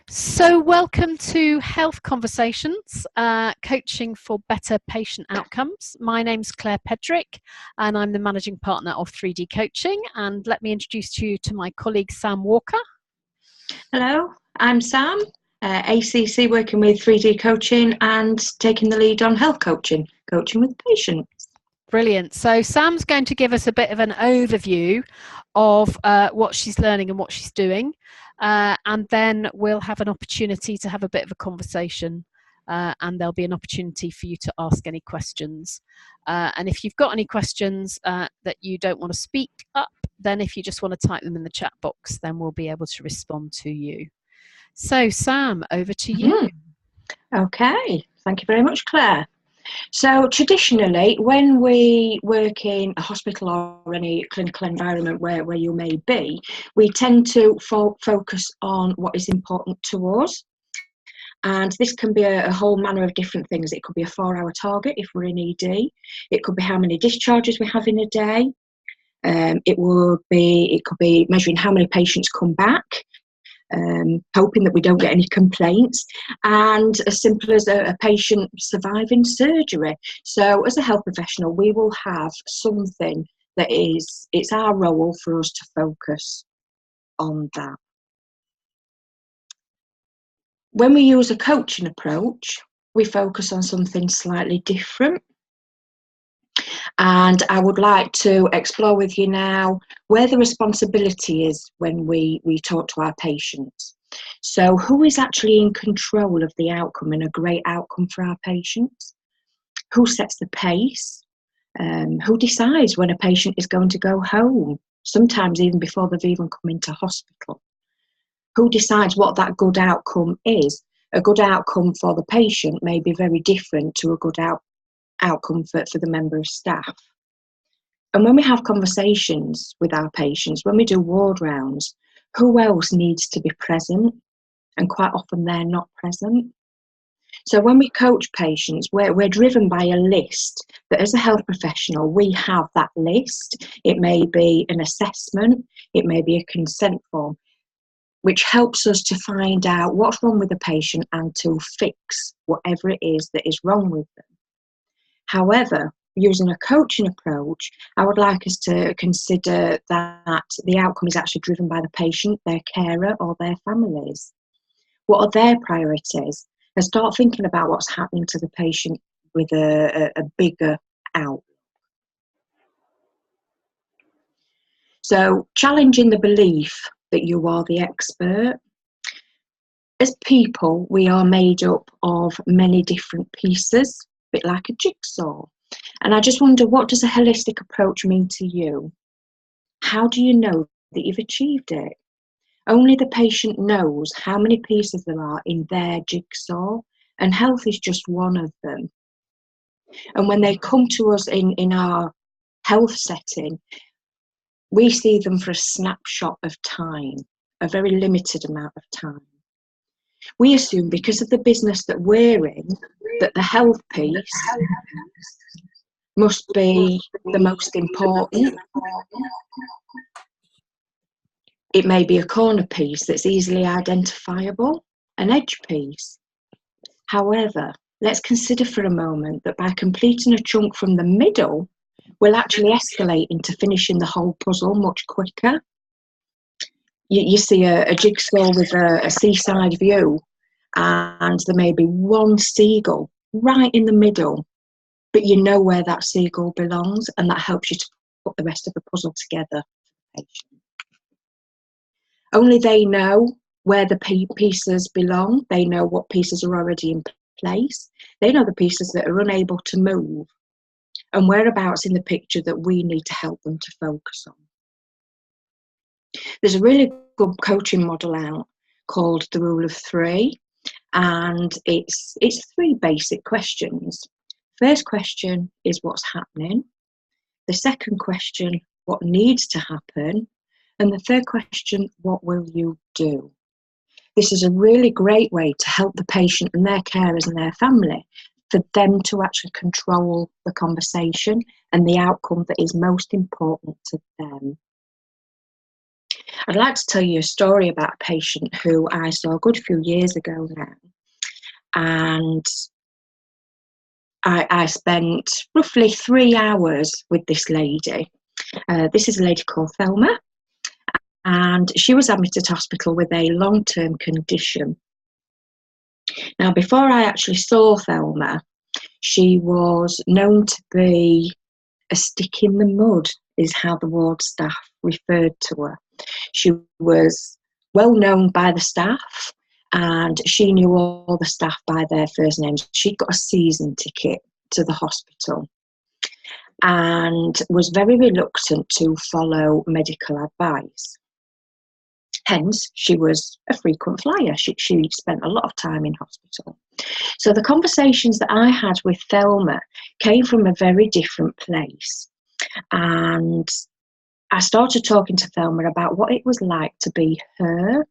So welcome to Health Conversations, coaching for better patient outcomes. My name's Claire Pedrick and I'm the managing partner of 3D Coaching, and let me introduce you to my colleague Sam Walker. Hello, I'm Sam, ACC working with 3D Coaching and taking the lead on health coaching with patients. Brilliant. So Sam's going to give us a bit of an overview of what she's learning and what she's doing. And then we'll have an opportunity to have a bit of a conversation, and there'll be an opportunity for you to ask any questions. And if you've got any questions that you don't want to speak up, then if you just want to type them in the chat box, then we'll be able to respond to you. So Sam, over to you. Okay, thank you very much, Claire. So traditionally, when we work in a hospital or any clinical environment where you may be, we tend to focus on what is important to us. And this can be a whole manner of different things. It could be a 4-hour target if we're in ED. It could be how many discharges we have in a day. It could be measuring how many patients come back. Hoping that we don't get any complaints, and as simple as a patient surviving surgery. So as a health professional, we will have something that it's our role for us to focus on that. When we use a coaching approach, we focus on something slightly different. And I would like to explore with you now where the responsibility is when we talk to our patients. So who is actually in control of the outcome and a great outcome for our patients? Who sets the pace? Who decides when a patient is going to go home? Sometimes even before they've even come into hospital. Who decides what that good outcome is? A good outcome for the patient may be very different to a good outcome for the member of staff. And when we have conversations with our patients, when we do ward rounds, who else needs to be present? And quite often they're not present. So when we coach patients, we're driven by a list that as a health professional, we have that list. It may be an assessment, it may be a consent form, which helps us to find out what's wrong with the patient and to fix whatever it is that is wrong with them. However, using a coaching approach, I would like us to consider that the outcome is actually driven by the patient, their carer, or their families. What are their priorities? And start thinking about what's happening to the patient with a bigger outlook. So, challenging the belief that you are the expert. As people, we are made up of many different pieces, a bit like a jigsaw. And I just wonder, what does a holistic approach mean to you? How do you know that you've achieved it? Only the patient knows how many pieces there are in their jigsaw, and health is just one of them. And when they come to us in our health setting, we see them for a snapshot of time, a very limited amount of time. We assume because of the business that we're in, that the health piece must be the most important. It may be a corner piece that's easily identifiable, an edge piece. However, let's consider for a moment that by completing a chunk from the middle, we'll actually escalate into finishing the whole puzzle much quicker. You see a jigsaw with a seaside view, and there may be one seagull right in the middle, but you know where that seagull belongs, and that helps you to put the rest of the puzzle together. Only they know where the pieces belong. They know what pieces are already in place. They know the pieces that are unable to move and whereabouts in the picture that we need to help them to focus on. There's a really good coaching model out called the Rule of Three, and it's 3 basic questions. First question is what's happening. The second question, what needs to happen? And the third question, what will you do? This is a really great way to help the patient and their carers and their family, for them to actually control the conversation and the outcome that is most important to them. I'd like to tell you a story about a patient who I saw a good few years ago now. And I spent roughly 3 hours with this lady. This is a lady called Thelma, and she was admitted to hospital with a long-term condition. Now, before I actually saw Thelma, she was known to be a stick in the mud, is how the ward staff referred to her. She was well known by the staff, and she knew all the staff by their first names. She'd got a season ticket to the hospital and was very reluctant to follow medical advice. Hence, she was a frequent flyer. She spent a lot of time in hospital. So the conversations that I had with Thelma came from a very different place. And I started talking to Thelma about what it was like to be her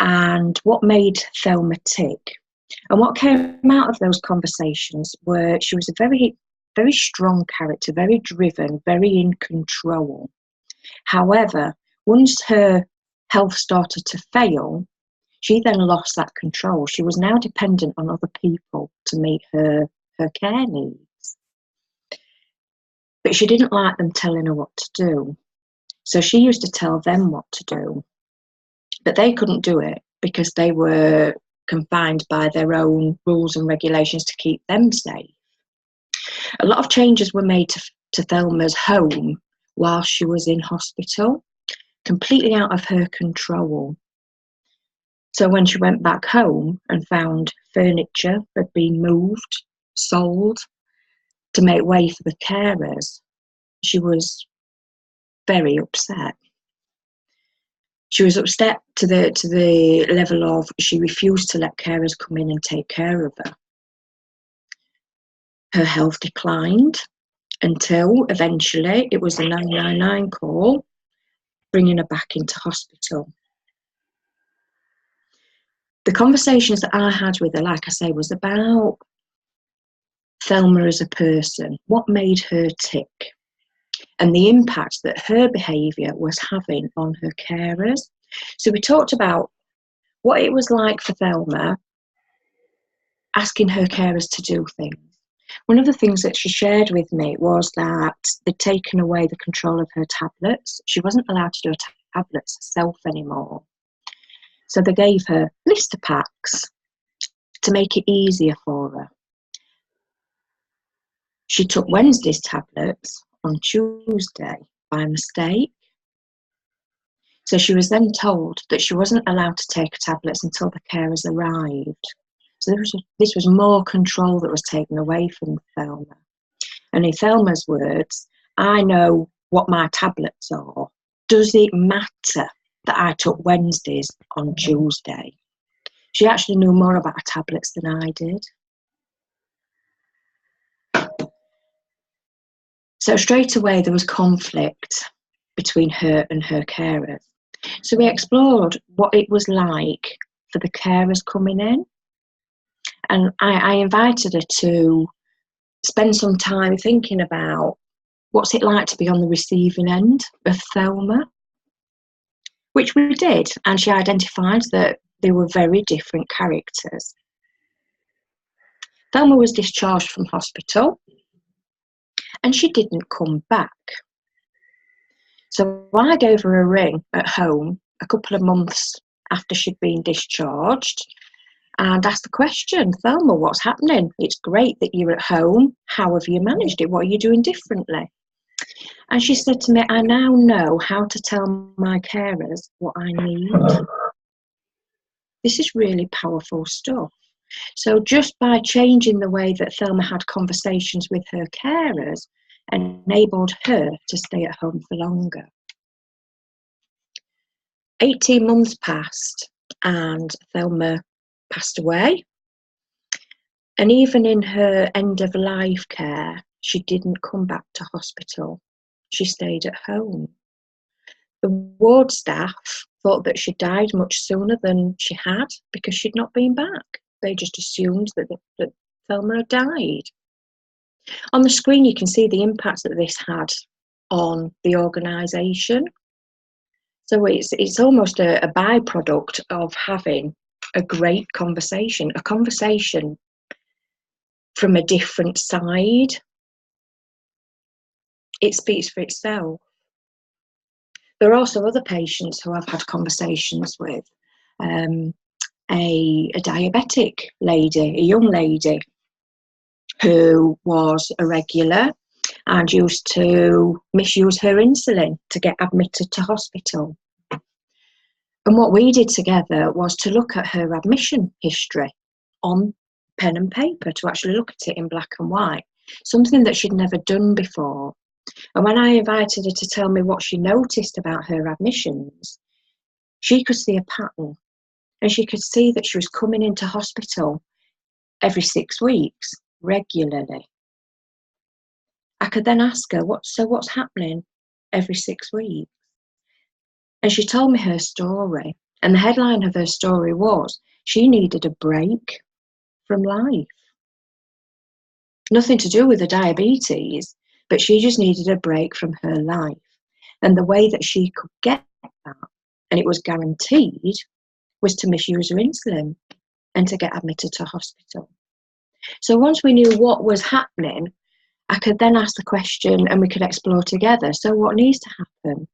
and what made Thelma tick. And what came out of those conversations were she was a very, very strong character, very driven, very in control. However, once her health started to fail, she then lost that control. She was now dependent on other people to meet her care needs. But she didn't like them telling her what to do. So she used to tell them what to do. But they couldn't do it because they were confined by their own rules and regulations to keep them safe. A lot of changes were made to Thelma's home while she was in hospital, completely out of her control. So when she went back home and found furniture had been moved, sold to make way for the carers, she was very upset. She was upset to the level of she refused to let carers come in and take care of her. Her health declined until eventually it was a 999 call bringing her back into hospital. The conversations that I had with her, like I say, was about Thelma as a person, what made her tick, and the impact that her behaviour was having on her carers. So we talked about what it was like for Thelma asking her carers to do things. One of the things that she shared with me was that they'd taken away the control of her tablets. She wasn't allowed to do her tablets herself anymore. So they gave her blister packs to make it easier for her. She took Wednesday's tablets on Tuesday by mistake. So she was then told that she wasn't allowed to take her tablets until the carers arrived. So this was more control that was taken away from Thelma. And in Thelma's words, I know what my tablets are. Does it matter that I took Wednesdays on Tuesday? She actually knew more about her tablets than I did. So straight away there was conflict between her and her carers. So we explored what it was like for the carers coming in. And I invited her to spend some time thinking about what's it like to be on the receiving end of Thelma, which we did. And she identified that they were very different characters. Thelma was discharged from hospital and she didn't come back. So I gave her a ring at home a couple of months after she'd been discharged and asked the question, Thelma, what's happening? It's great that you're at home. How have you managed it? What are you doing differently? And she said to me, I now know how to tell my carers what I need. This is really powerful stuff. So just by changing the way that Thelma had conversations with her carers, enabled her to stay at home for longer. 18 months passed and Thelma passed away. And even in her end of life care, she didn't come back to hospital. She stayed at home. The ward staff thought that she died much sooner than she had because she'd not been back. They just assumed that Thelma had died. On the screen, you can see the impact that this had on the organisation. So it's almost a byproduct of having a great conversation, a conversation from a different side. It speaks for itself. There are also other patients who I've had conversations with. A diabetic lady, a young lady who was a regular and used to misuse her insulin to get admitted to hospital. And what we did together was to look at her admission history on pen and paper, to actually look at it in black and white, something that she'd never done before. And when I invited her to tell me what she noticed about her admissions, she could see a pattern, and she could see that she was coming into hospital every 6 weeks regularly. I could then ask her, what's happening every 6 weeks? And she told me her story. And the headline of her story was, she needed a break from life. Nothing to do with the diabetes, but she just needed a break from her life. And the way that she could get that, and it was guaranteed, was to misuse her insulin and to get admitted to hospital. So once we knew what was happening, I could then ask the question and we could explore together. So what needs to happen?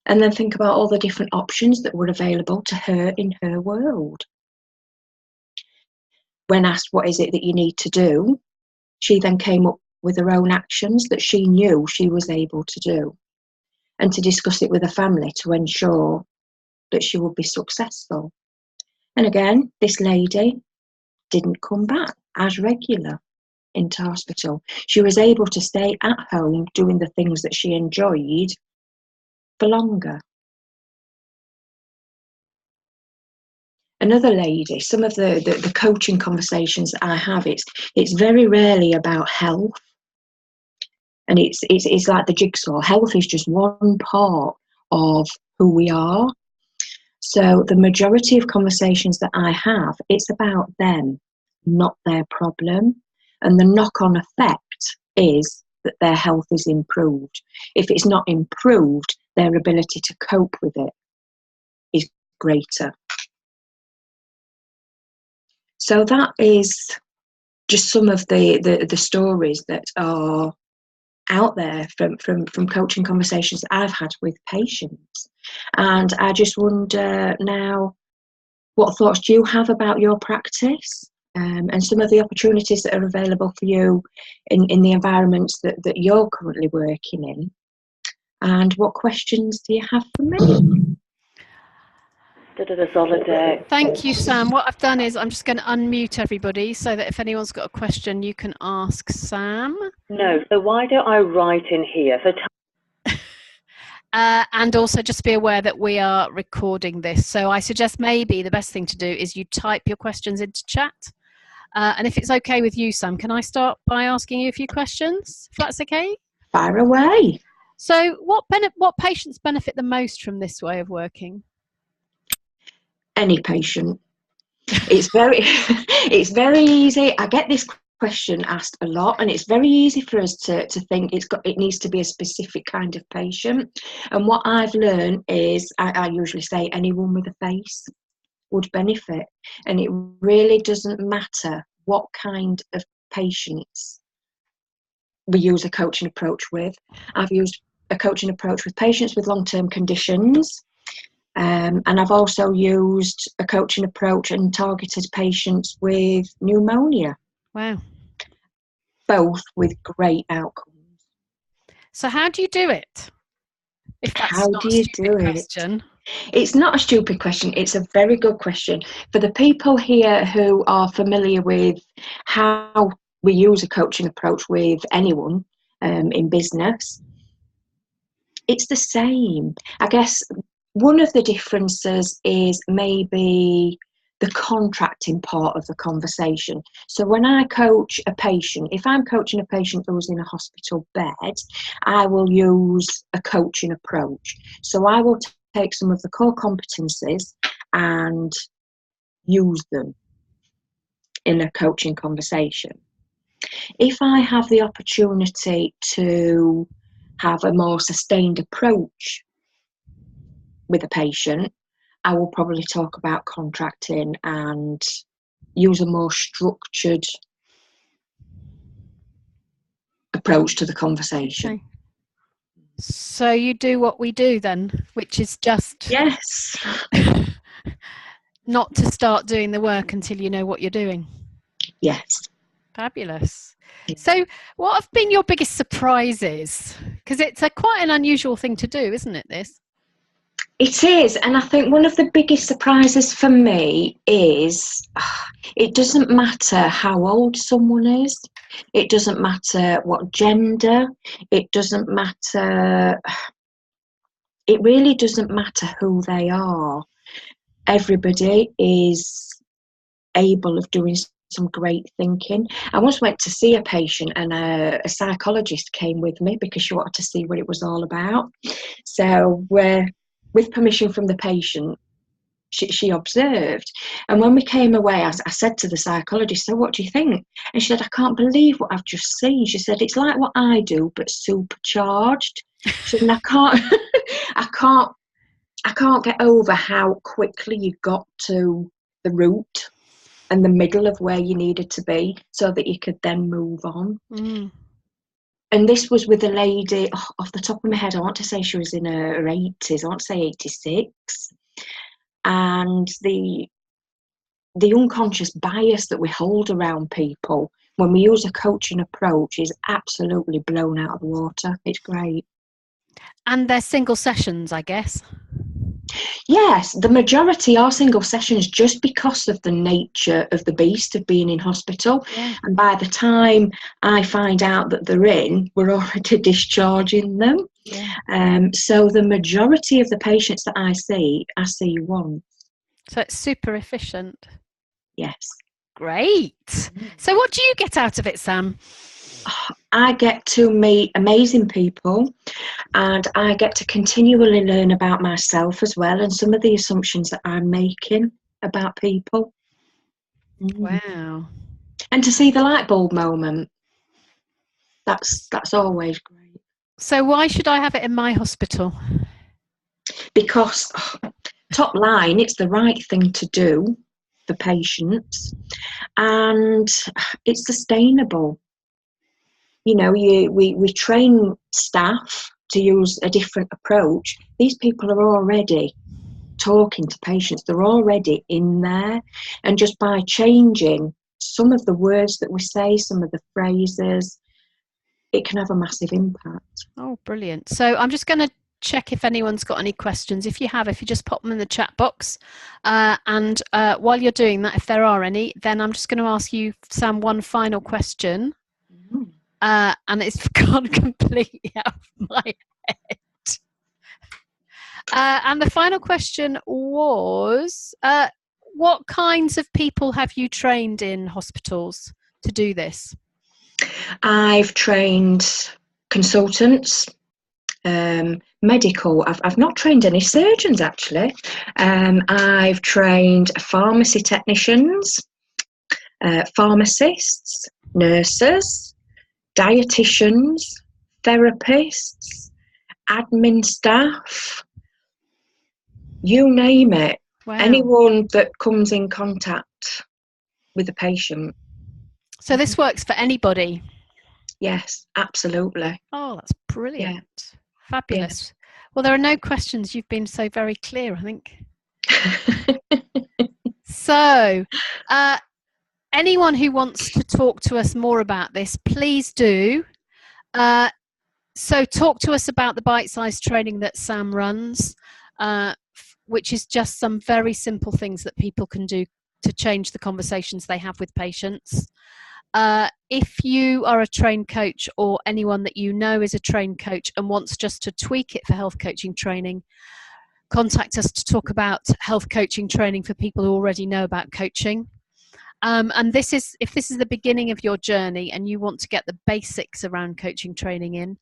And then think about all the different options that were available to her in her world. When asked, what is it that you need to do? She then came up with her own actions that she knew she was able to do, and to discuss it with the family to ensure that she would be successful. And again, this lady didn't come back as regular into hospital. She was able to stay at home doing the things that she enjoyed for longer. Another lady, some of the coaching conversations that I have, it's very rarely about health. And it's like the jigsaw. Health is just one part of who we are. So the majority of conversations that I have, it's about them, not their problem. And the knock-on effect is that their health is improved. If it's not improved, their ability to cope with it is greater. So that is just some of the stories that are out there from coaching conversations that I've had with patients. And I just wonder now, what thoughts do you have about your practice, and some of the opportunities that are available for you in the environments that you're currently working in? And what questions do you have for me? Thank you, Sam. What I've done is I'm just going to unmute everybody so that if anyone's got a question, you can ask Sam. No, so why don't I write in here? So and also just be aware that we are recording this. So I suggest maybe the best thing to do is you type your questions into chat. And if it's okay with you, Sam, can I start by asking you a few questions, if that's okay? Fire away. So what patients benefit the most from this way of working? Any patient. It's very easy. I get this question asked a lot, and it's very easy for us to think it needs to be a specific kind of patient. And what I've learned is I usually say anyone with a face would benefit, and it really doesn't matter what kind of patients we use a coaching approach with. I've used a coaching approach with patients with long-term conditions. And I've also used a coaching approach and targeted patients with pneumonia. Wow. Both with great outcomes. So how do you do it? If that's how not do a you stupid do question. it? It's not a stupid question. It's a very good question. For the people here who are familiar with how we use a coaching approach with anyone in business, it's the same. I guess one of the differences is maybe the contracting part of the conversation. So when I coach a patient, if I'm coaching a patient who's in a hospital bed, I will use a coaching approach. So I will take some of the core competencies and use them in a coaching conversation. If I have the opportunity to have a more sustained approach with a patient, I will probably talk about contracting and use a more structured approach to the conversation. Okay. So you do what we do then, which is just Yes. not to start doing the work until you know what you're doing. Yes. Fabulous. So what have been your biggest surprises? Because it's quite an unusual thing to do, isn't it, this? It is, and I think one of the biggest surprises for me is it doesn't matter how old someone is, it doesn't matter what gender, it doesn't matter, it really doesn't matter who they are. Everybody is able of doing some great thinking. I once went to see a patient and a psychologist came with me because she wanted to see what it was all about. So with permission from the patient, she observed. And when we came away, I said to the psychologist, so what do you think? And she said, I can't believe what I've just seen. She said, it's like what I do, but supercharged. She said, and I can't get over how quickly you got to the root and the middle of where you needed to be so that you could then move on. Mm. And this was with a lady, off the top of my head, I want to say she was in her 80s, I want to say 86. And the unconscious bias that we hold around people when we use a coaching approach is absolutely blown out of the water. It's great. And they're single sessions, I guess. Yes, the majority are single sessions just because of the nature of the beast of being in hospital. Yeah. And by the time I find out that they're in, we're already discharging them. Yeah. So the majority of the patients that I see once. So it's super efficient. Yes. Great. So what do you get out of it, Sam? I get to meet amazing people and I get to continually learn about myself as well and some of the assumptions that I'm making about people. Wow. And to see the light bulb moment, that's always great. So why should I have it in my hospital? Because top line, it's the right thing to do for patients and it's sustainable. You know, we train staff to use a different approach. These people are already talking to patients, they're already in there, and just by changing some of the words that we say, some of the phrases, it can have a massive impact. Oh, brilliant. So I'm just going to check if anyone's got any questions. If you just pop them in the chat box. And while you're doing that, if there are any, then I'm just going to ask you, Sam, one final question. And it's gone completely out of my head. And the final question was, what kinds of people have you trained in hospitals to do this? I've trained consultants, medical. I've not trained any surgeons actually. I've trained pharmacy technicians, pharmacists, nurses, dietitians, therapists, admin staff, you name it. Wow. Anyone that comes in contact with a patient. So this works for anybody? Yes, absolutely. Oh, that's brilliant. Yeah. Fabulous. Yeah. Well, there are no questions. You've been so very clear, I think. So, anyone who wants to talk to us more about this, please do. So talk to us about the bite-sized training that Sam runs, which is just some very simple things that people can do to change the conversations they have with patients. If you are a trained coach or anyone that you know is a trained coach and wants just to tweak it for health coaching training, contact us to talk about health coaching training for people who already know about coaching. And if this is the beginning of your journey and you want to get the basics around coaching training in,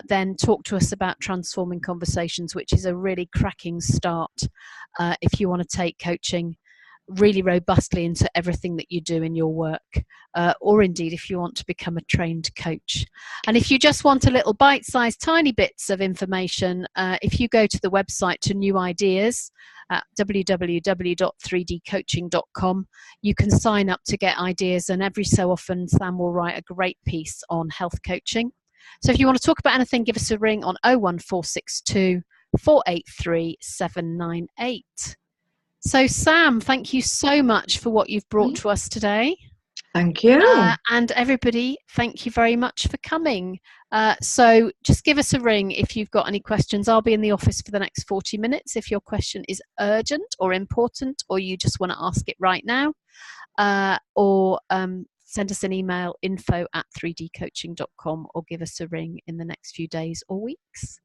then talk to us about Transforming Conversations, which is a really cracking start if you want to take coaching really robustly into everything that you do in your work, or indeed if you want to become a trained coach. And if you just want a little bite-sized tiny bits of information, if you go to the website to New Ideas at www.3dcoaching.com, you can sign up to get ideas, and every so often Sam will write a great piece on health coaching. So if you want to talk about anything, give us a ring on 01462 483 798. So Sam, thank you so much for what you've brought to us today. Thank you. And everybody, thank you very much for coming. So just give us a ring if you've got any questions. I'll be in the office for the next 40 minutes if your question is urgent or important, or you just want to ask it right now, or send us an email, info@3dcoaching.com, or give us a ring in the next few days or weeks.